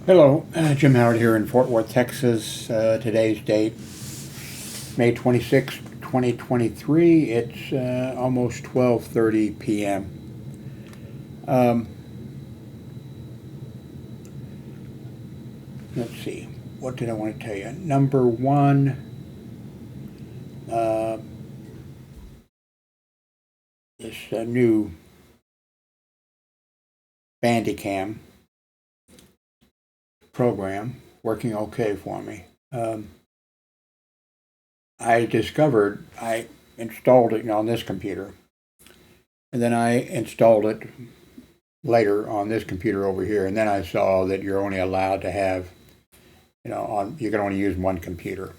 Hello, Jim Howard here in Fort Worth, Texas. Today's date, May 26, 2023. It's almost 12:30 p.m. Let's see, what did I want to tell you? Number one, this new Bandicam program working okay for me. I discovered I installed it on this computer, and then I installed it later on this computer over here, and then I saw that you're only allowed to have, you can only use one computer.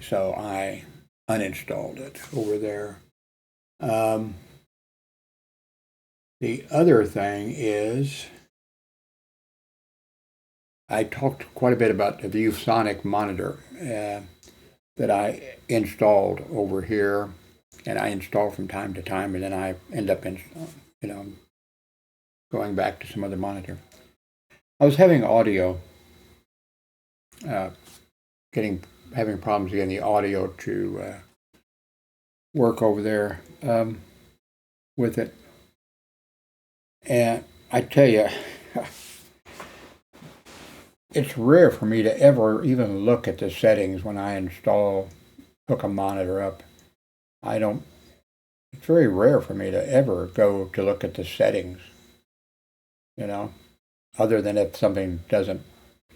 So I uninstalled it over there. The other thing is, I talked quite a bit about the ViewSonic monitor that I installed over here, and I install from time to time, and then I end up going back to some other monitor. I was having audio, having problems getting the audio to work over there with it, and I tell you, it's rare for me to ever even look at the settings when I hook a monitor up. It's very rare for me to ever go to look at the settings, other than if something doesn't,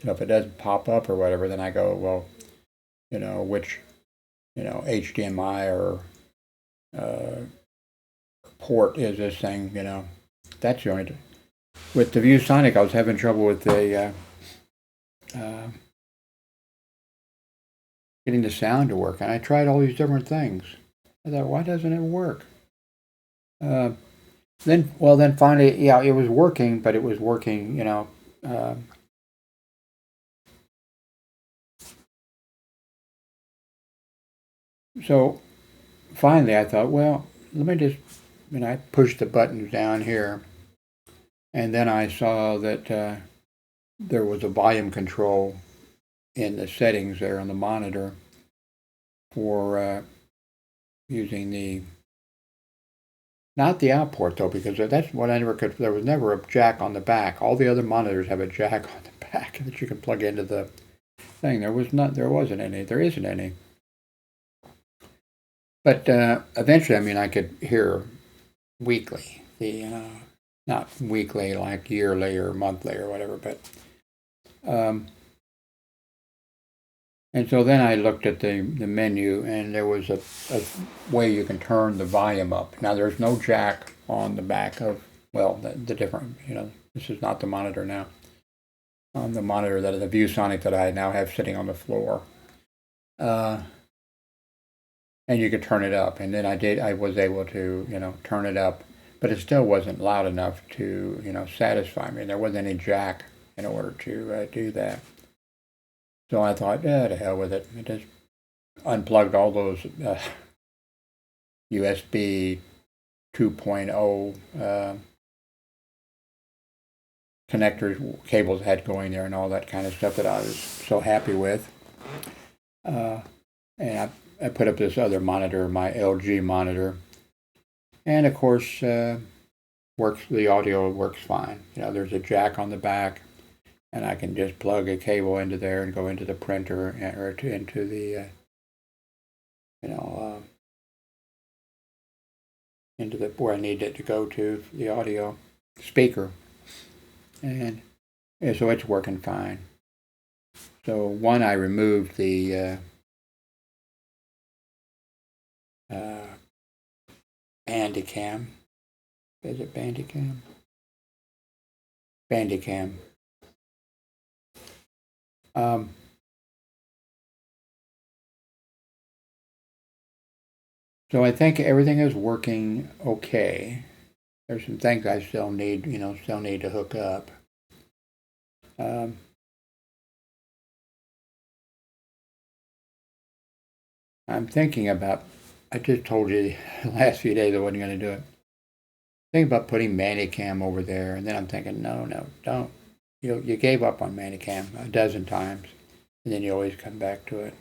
if it doesn't pop up or whatever, then I go, well, which, HDMI or port is this thing, that's the only, with the ViewSonic, I was having trouble with the, getting the sound to work, and I tried all these different things. I thought, why doesn't it work? Then finally, yeah, it was working, but it was working, so finally I thought, well, let me just, I pushed the buttons down here, and then I saw that there was a volume control in the settings there on the monitor for using not the out port though, because that's what I never could, there was never a jack on the back. All the other monitors have a jack on the back that you can plug into the thing. There isn't any. But eventually, I could hear weekly, not weekly like yearly or monthly or whatever, but and so then I looked at the menu, and there was a way you can turn the volume up. Now there's no jack on the back of, the different, this is not the monitor now. On the monitor, the ViewSonic that I now have sitting on the floor. And you could turn it up, and then I was able to, turn it up, but it still wasn't loud enough to, satisfy me. There wasn't any jack in order to do that. So I thought, to hell with it. I just unplugged all those USB 2.0 connectors, cables I had going there, and all that kind of stuff that I was so happy with. And I put up this other monitor, my LG monitor, and of course, the audio works fine. There's a jack on the back, and I can just plug a cable into there and go into the printer or into the, into the where I need it to go to, the audio speaker, and so it's working fine. So one, I removed the Bandicam. Is it Bandicam? Bandicam. So I think everything is working okay. There's some things I still need to hook up. I'm thinking about, I just told you the last few days I wasn't going to do it. Thinking about putting Bandicam over there, and then I'm thinking, no, don't. you gave up on Manicam a dozen times, and then you always come back to it.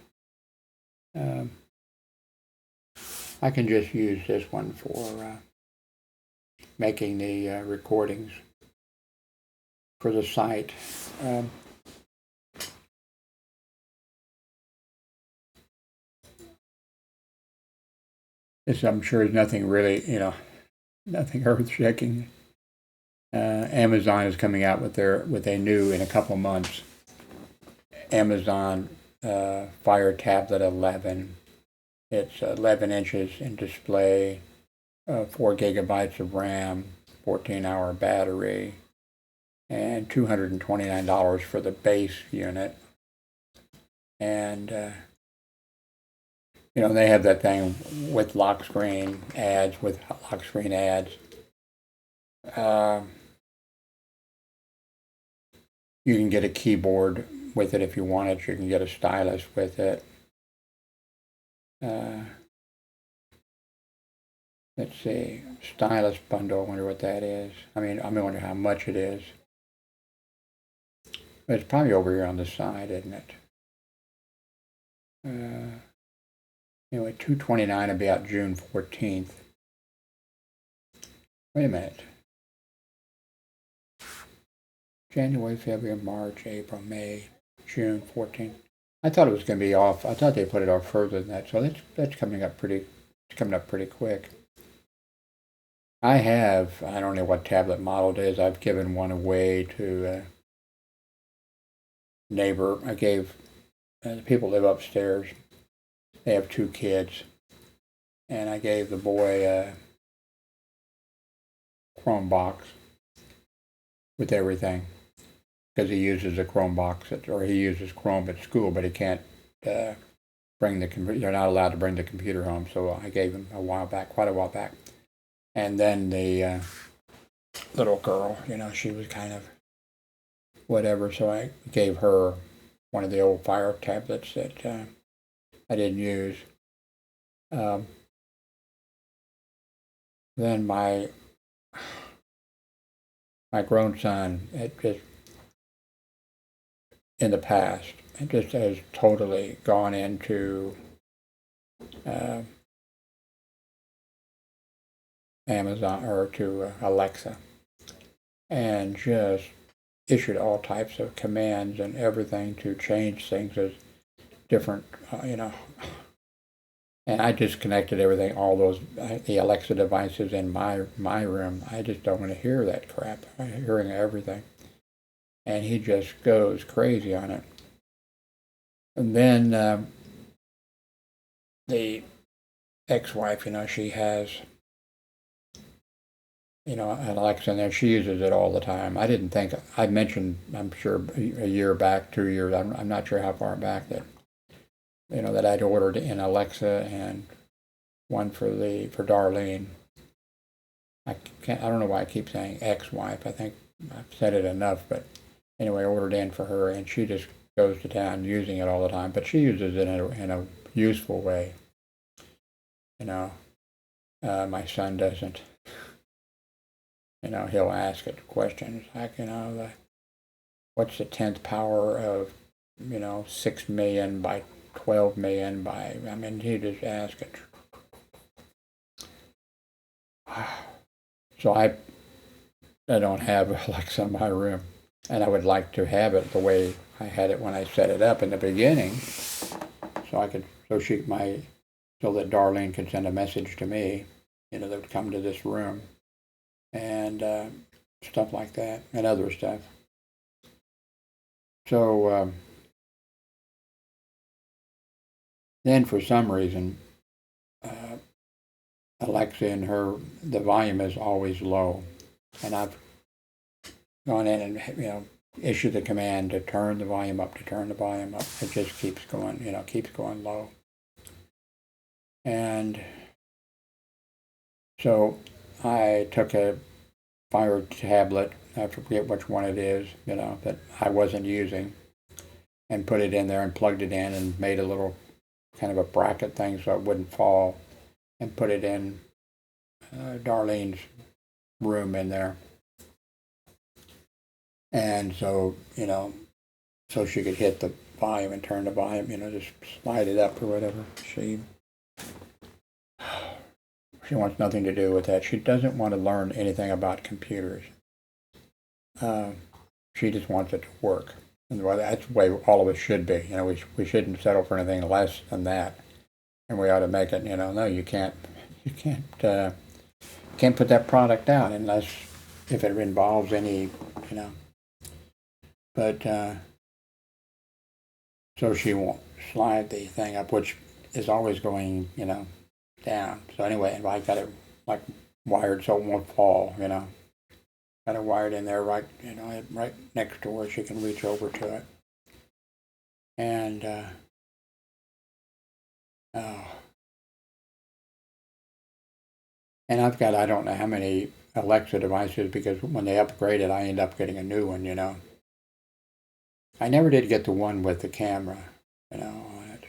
I can just use this one for making the recordings for the site. This, I'm sure, is nothing really, nothing earth-shaking. Amazon is coming out with a new, in a couple months, Amazon Fire Tablet 11. It's 11 inches in display, 4 gigabytes of RAM, 14-hour battery, and $229 for the base unit. And they have that thing with lock screen ads, You can get a keyboard with it if you want it. You can get a stylus with it. Let's see, stylus bundle. I wonder what that is. I wonder how much it is. But it's probably over here on the side, isn't it? Anyway, $229 will be out June 14th. Wait a minute. January, February, March, April, May, June 14th. I thought it was going to be off. I thought they put it off further than that. So that's coming up pretty quick. I don't know what tablet model it is. I've given one away to a neighbor. I gave, the people live upstairs. They have 2 kids. And I gave the boy a Chromebox with everything, because he uses a Chromebox, or he uses Chrome at school, but he can't bring the computer. They're not allowed to bring the computer home. So I gave him quite a while back. And then the little girl, she was kind of whatever. So I gave her one of the old Fire tablets that I didn't use. Then my grown son, in the past, it just has totally gone into Amazon or to Alexa, and just issued all types of commands and everything to change things as different, And I disconnected everything, all those the Alexa devices in my room. I just don't want to hear that crap. I'm hearing everything, and he just goes crazy on it. And then the ex-wife, she has, an Alexa in there. She uses it all the time. I didn't think, I mentioned, I'm sure, a year back, 2 years, I'm not sure how far back, that, that I'd ordered an Alexa and one for Darlene. I don't know why I keep saying ex-wife. I think I've said it enough, but anyway, I ordered in for her, and she just goes to town using it all the time, but she uses it in a useful way. My son doesn't. He'll ask it questions like, what's the 10th power of, 6 million by 12 million by, he just asks it. So I don't have Alexa in my room, and I would like to have it the way I had it when I set it up in the beginning, so that Darlene could send a message to me, that would come to this room, and stuff like that, and other stuff. So then, for some reason, Alexa the volume is always low, and I've gone in and issued the command to turn the volume up. It just keeps going low, and so I took a Fire tablet, I forget which one it is, that I wasn't using, and put it in there and plugged it in and made a little kind of a bracket thing so it wouldn't fall, and put it in Darlene's room in there. And so, so she could hit the volume and turn the volume, just slide it up or whatever. She wants nothing to do with that. She doesn't want to learn anything about computers. She just wants it to work. And that's the way all of us should be. We shouldn't settle for anything less than that. And we ought to make it, no, you can't put that product out unless, if it involves any, but, so she won't slide the thing up, which is always going, down. So anyway, and I got it like wired so it won't fall, Got it wired in there right, right next to where she can reach over to it. And, oh. And I've got, I don't know how many Alexa devices, because when they upgrade it, I end up getting a new one, I never did get the one with the camera, on it.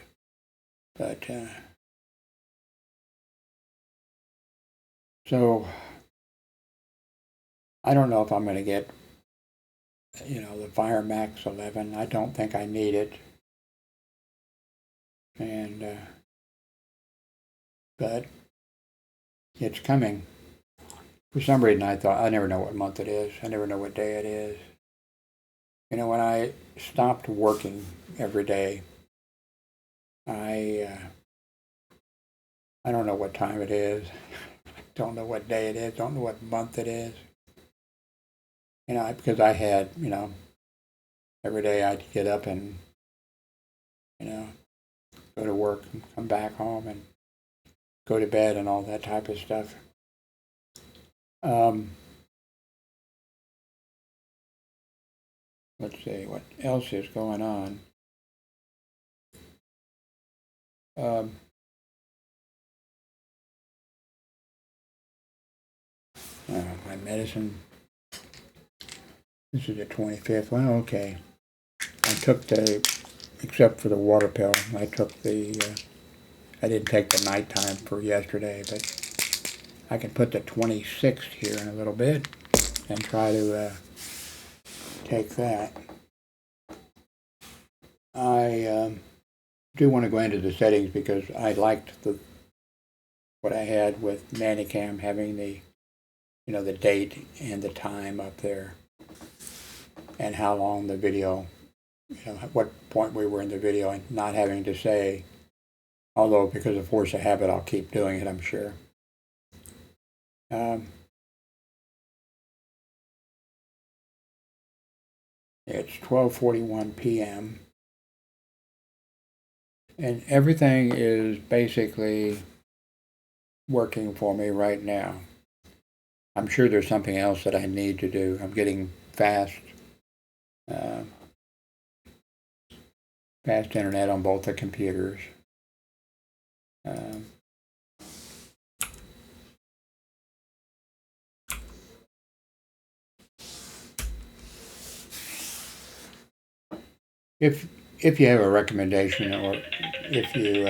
But, so, I don't know if I'm going to get, the Fire Max 11. I don't think I need it. And, but it's coming. For some reason, I thought, I never know what month it is. I never know what day it is. When I stopped working every day, I don't know what time it is. Don't know what day it is. Don't know what month it is. Because I had, every day I'd get up and, go to work and come back home and go to bed and all that type of stuff. Let's see, what else is going on? My medicine. This is the 25th. Well, okay. I took except for the water pill, I took I didn't take the nighttime for yesterday, but I can put the 26th here in a little bit and try to take that. I do want to go into the settings because I liked what I had with Manicam, having the date and the time up there, and how long the video, at what point we were in the video, and not having to say, although because of force of habit I'll keep doing it, I'm sure. It's 12:41 p.m. and everything is basically working for me right now. I'm sure there's something else that I need to do. I'm getting fast internet on both the computers. If you have a recommendation, or if you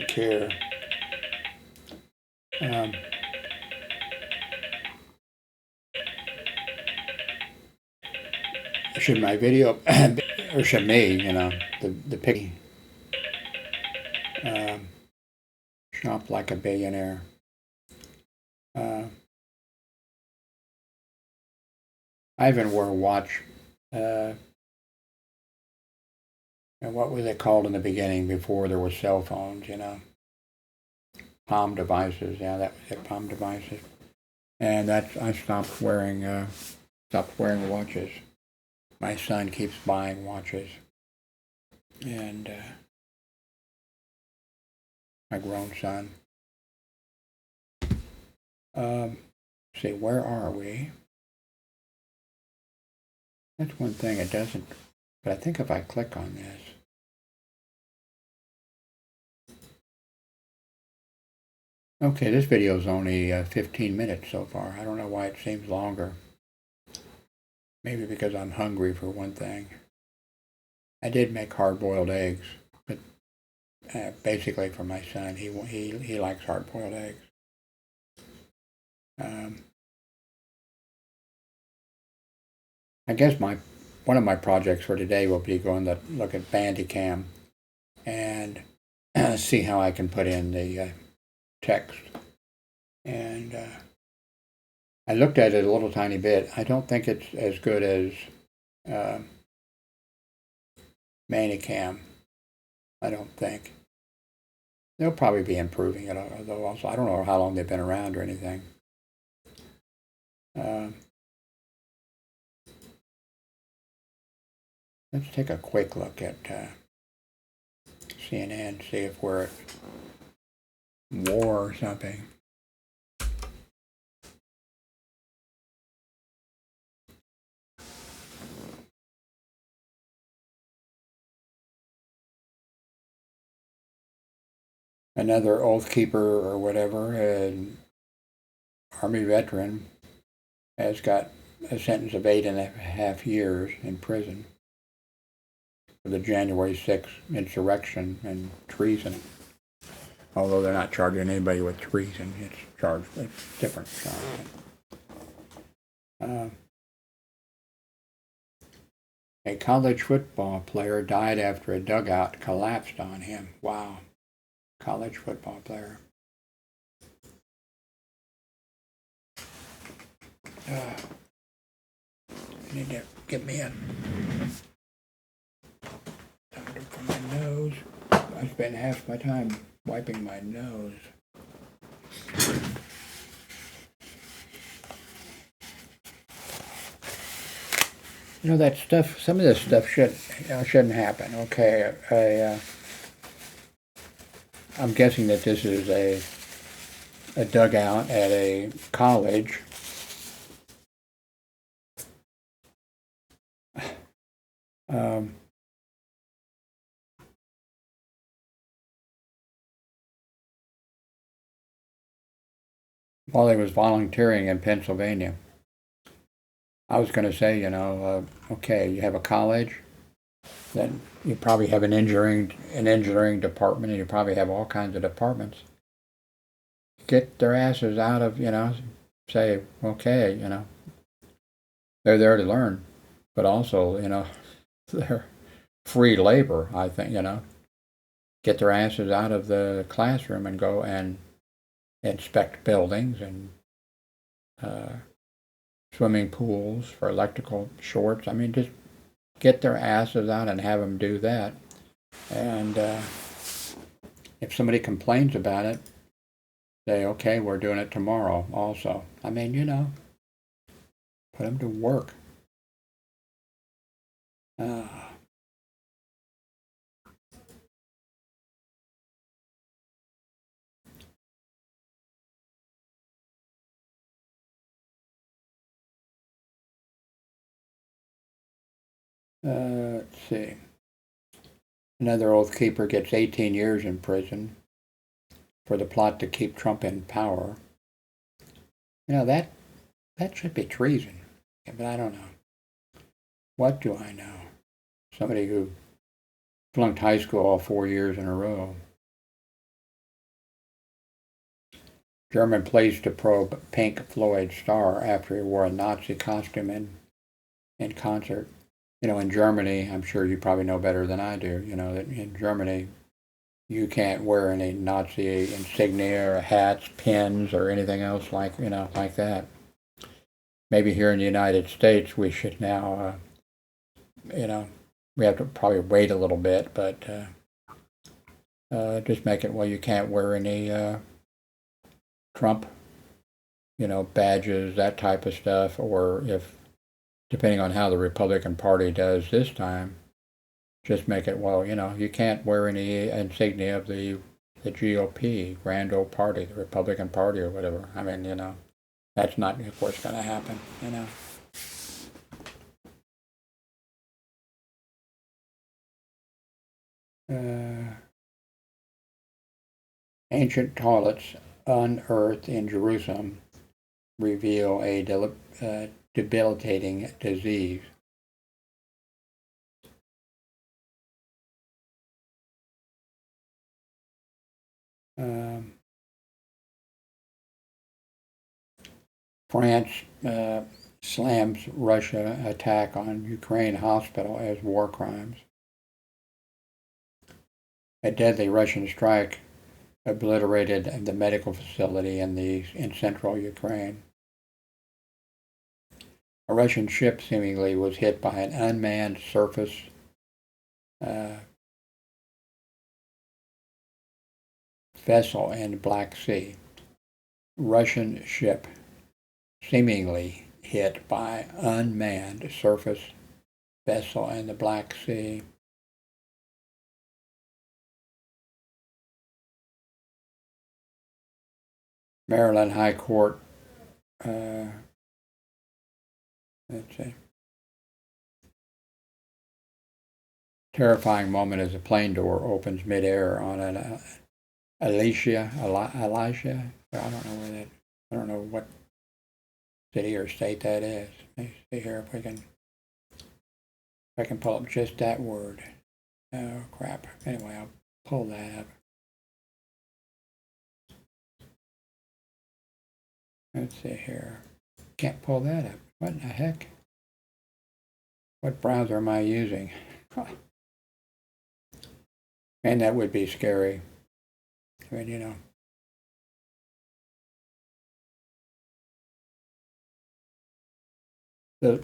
care, should my video, or should me, the pick, shop like a billionaire. I even wore a watch. And what was it called in the beginning before there were cell phones, Palm devices, yeah, that was it, palm devices. And I stopped wearing watches. My son keeps buying watches. And my grown son. See, where are we? That's one thing it doesn't, but I think if I click on this, okay, this video is only 15 minutes so far. I don't know why it seems longer. Maybe because I'm hungry, for one thing. I did make hard-boiled eggs, but basically for my son. He likes hard-boiled eggs. I guess one of my projects for today will be going to look at Bandicam and see how I can put in the text. And I looked at it a little tiny bit. I don't think it's as good as Manicam. I don't think. They'll probably be improving it, though. Also, I don't know how long they've been around or anything. Let's take a quick look at CNN, see if we're at war or something. Another Oath Keeper or whatever, an Army veteran, has got a sentence of 8.5 years in prison for the January 6th insurrection and treason. Although they're not charging anybody with treason, it's different charge. A college football player died after a dugout collapsed on him. Wow. College football player. I need to get me a doctor for my nose. I spend half my time wiping my nose. You know, that stuff, some of this stuff shouldn't happen. Okay, I'm guessing that this is a dugout at a college. While he was volunteering in Pennsylvania. I was going to say, okay, you have a college, then you probably have an engineering department, and you probably have all kinds of departments. Get their asses out of, say, okay, they're there to learn, but also, they're free labor, I think, get their asses out of the classroom and go and inspect buildings and swimming pools for electrical shorts. I mean, just get their asses out and have them do that. And if somebody complains about it, say, okay, we're doing it tomorrow also. I mean, put them to work. Let's see. Another Oath Keeper gets 18 years in prison for the plot to keep Trump in power. That should be treason. But I don't know. What do I know? Somebody who flunked high school all 4 years in a row. German police to probe Pink Floyd star after he wore a Nazi costume in concert. In Germany, I'm sure you probably know better than I do, that in Germany, you can't wear any Nazi insignia or hats, pins, or anything else like that. Maybe here in the United States, we should now, we have to probably wait a little bit, but just make it, you can't wear any Trump, badges, that type of stuff, or if, depending on how the Republican Party does this time, just make it, you can't wear any insignia of the GOP, Grand Old Party, the Republican Party or whatever. I mean, that's not, of course, going to happen, Ancient toilets unearthed in Jerusalem reveal a debilitating disease. France slams Russia attack on Ukraine hospital as war crimes. A deadly Russian strike obliterated the medical facility in central Ukraine. A Russian ship seemingly was hit by an unmanned surface vessel in the Black Sea. Russian ship seemingly hit by unmanned surface vessel in the Black Sea. Maryland High Court, let's see. Terrifying moment as a plane door opens midair on an Elisha, I don't know what city or state that is. Let me see here if I can pull up just that word. Oh crap. Anyway, I'll pull that up. Let's see here. Can't pull that up. What in the heck? What browser am I using? And that would be scary. I mean, you know.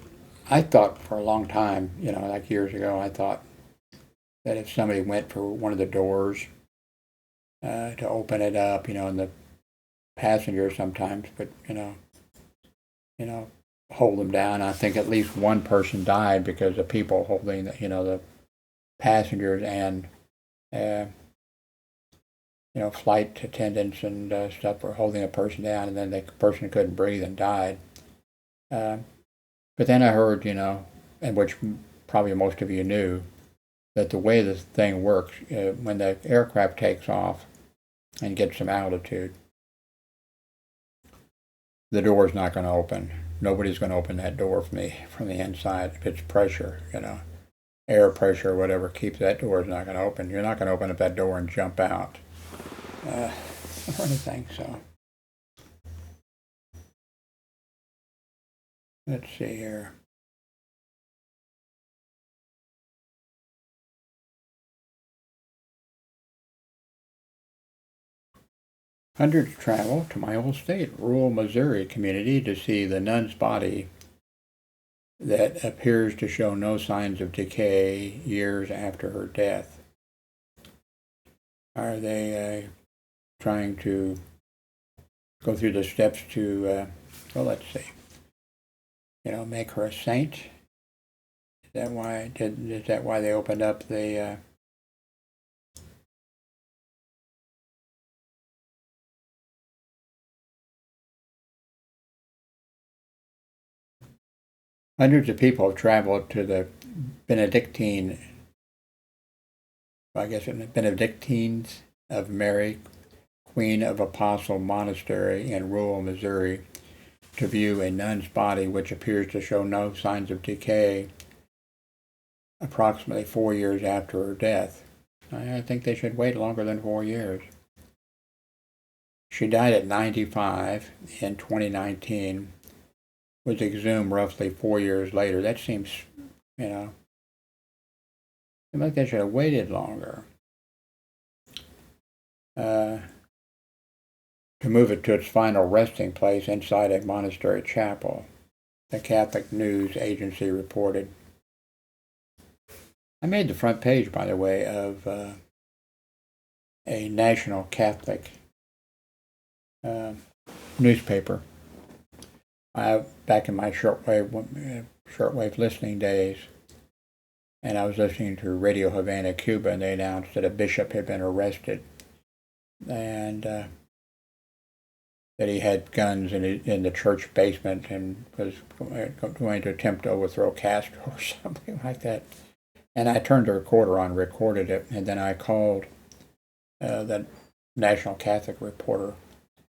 I thought for a long time, you know, like years ago, I thought that if somebody went for one of the doors to open it up, you know, and the passengers sometimes, but you know, hold them down. I think at least one person died because the people holding, the passengers and flight attendants and stuff were holding a person down, and then the person couldn't breathe and died. But then I heard, and which probably most of you knew, that the way this thing works, when the aircraft takes off and gets some altitude, the door's not going to open. Nobody's going to open that door for me from the inside. If it's pressure, air pressure or whatever, keeps that door's not going to open. You're not going to open up that door and jump out or anything. So let's see here. Hundreds travel to my old state, rural Missouri community, to see the nun's body that appears to show no signs of decay years after her death. Are they trying to go through the steps to, let's see, make her a saint? Is that why they opened up the hundreds of people have traveled to the Benedictines of Mary, Queen of Apostle Monastery in rural Missouri, to view a nun's body which appears to show no signs of decay approximately 4 years after her death. I think they should wait longer than 4 years. She died at 95 in 2019, was exhumed roughly 4 years later. That seems, like they should have waited longer to move it to its final resting place inside a monastery chapel, the Catholic News Agency reported. I made the front page, by the way, of a national Catholic newspaper. Back in my shortwave listening days, and I was listening to Radio Havana, Cuba, and they announced that a bishop had been arrested, and that he had guns in the church basement and was going to attempt to overthrow Castro or something like that. And I turned the recorder on, recorded it, and then I called the National Catholic Reporter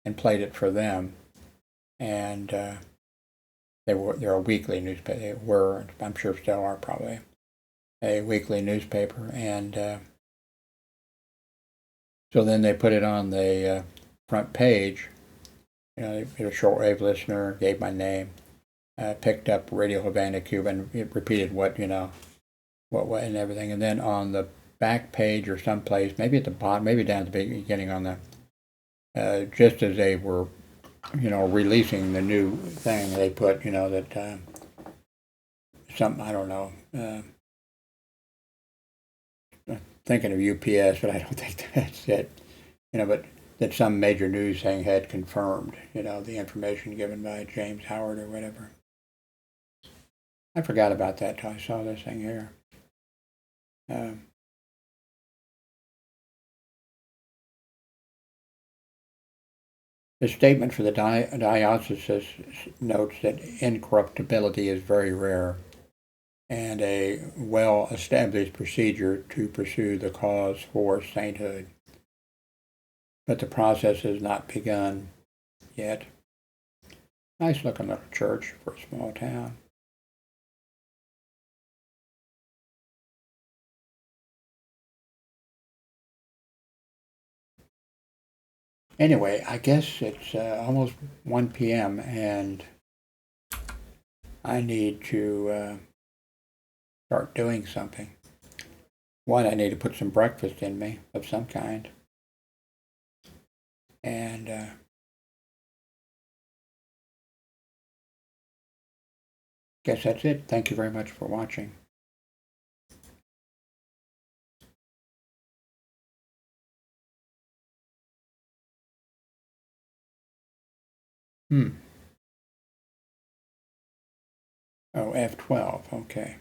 and played it for them. And they're a weekly newspaper. They were, I'm sure still are probably, a weekly newspaper. And so then they put it on the front page. They a shortwave listener, gave my name. picked up Radio Havana, Cuba, and it repeated what, what and everything. And then on the back page or someplace, maybe at the bottom, maybe down at the beginning on the, just as they were, releasing the new thing, they put, that something, I don't know, thinking of UPS, but I don't think that's it, but that some major news thing had confirmed, the information given by James Howard or whatever. I forgot about that till I saw this thing here. The statement for the diocese notes that incorruptibility is very rare and a well-established procedure to pursue the cause for sainthood. But the process has not begun yet. Nice looking little church for a small town. Anyway, I guess it's almost 1 p.m. and I need to start doing something. One, I need to put some breakfast in me of some kind. And guess that's it. Thank you very much for watching. Oh, F12, okay.